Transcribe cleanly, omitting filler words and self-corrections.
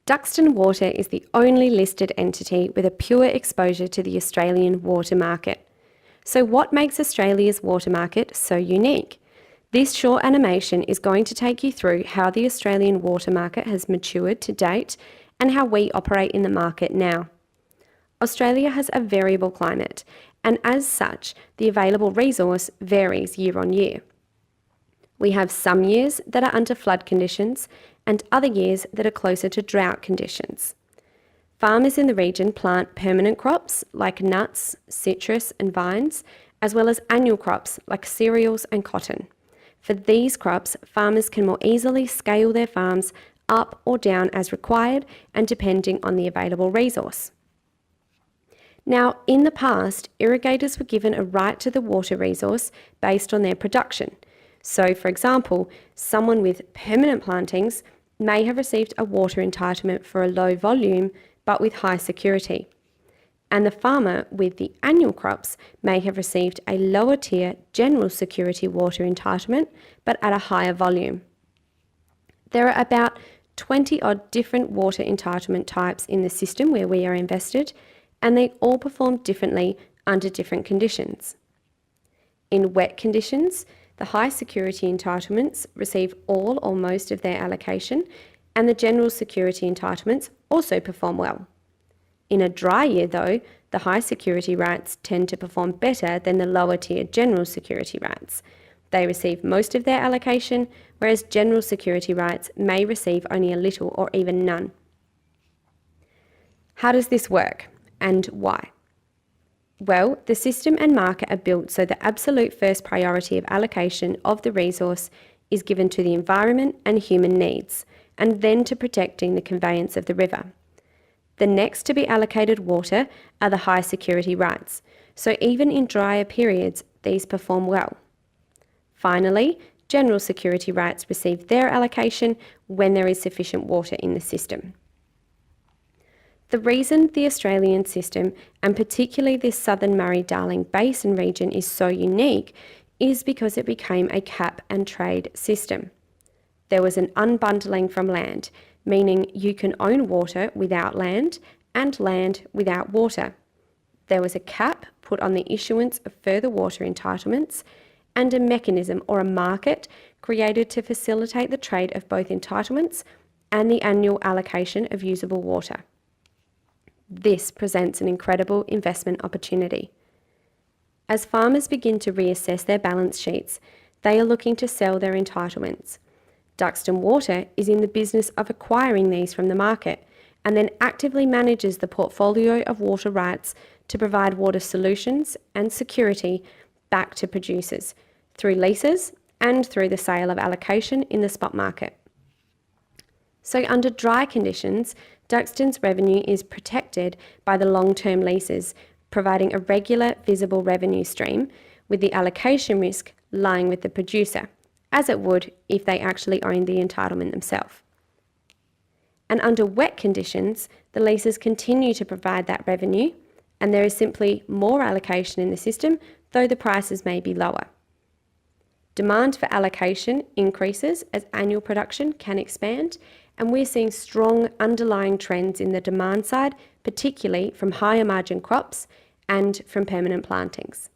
Duxton Water is the only listed entity with a pure exposure to the Australian water market. So what makes Australia's water market so unique? This short animation is going to take you through how the Australian water market has matured to date and how we operate in the market now. Australia has a variable climate, and as such, the available resource varies year on year. We have some years that are under flood conditions and other years that are closer to drought conditions. Farmers in the region plant permanent crops like nuts, citrus and vines, as well as annual crops like cereals and cotton. For these crops, farmers can more easily scale their farms up or down as required and depending on the available resource. Now, in the past, irrigators were given a right to the water resource based on their production. So, for example, someone with permanent plantings may have received a water entitlement for a low volume but with high security. And the farmer with the annual crops may have received a lower tier general security water entitlement but at a higher volume. There are about 20 odd different water entitlement types in the system where we are invested, and they all perform differently under different conditions. In wet conditions, the high security entitlements receive all or most of their allocation, and the general security entitlements also perform well. In a dry year though, the high security rights tend to perform better than the lower tier general security rights. They receive most of their allocation, whereas general security rights may receive only a little or even none. How does this work, and why? Well, the system and market are built so the absolute first priority of allocation of the resource is given to the environment and human needs, and then to protecting the conveyance of the river. The next to be allocated water are the high security rights, so even in drier periods, these perform well. Finally, general security rights receive their allocation when there is sufficient water in the system. The reason the Australian system, and particularly this Southern Murray-Darling Basin region, is so unique is because it became a cap and trade system. There was an unbundling from land, meaning you can own water without land and land without water. There was a cap put on the issuance of further water entitlements and a mechanism or a market created to facilitate the trade of both entitlements and the annual allocation of usable water. This presents an incredible investment opportunity. As farmers begin to reassess their balance sheets, they are looking to sell their entitlements. Duxton Water is in the business of acquiring these from the market and then actively manages the portfolio of water rights to provide water solutions and security back to producers through leases and through the sale of allocation in the spot market. So under dry conditions, Duxton's revenue is protected by the long-term leases, providing a regular, visible revenue stream, with the allocation risk lying with the producer, as it would if they actually owned the entitlement themselves. And under wet conditions, the leases continue to provide that revenue, and there is simply more allocation in the system, though the prices may be lower. Demand for allocation increases as annual production can expand, and we're seeing strong underlying trends in the demand side, particularly from higher margin crops and from permanent plantings.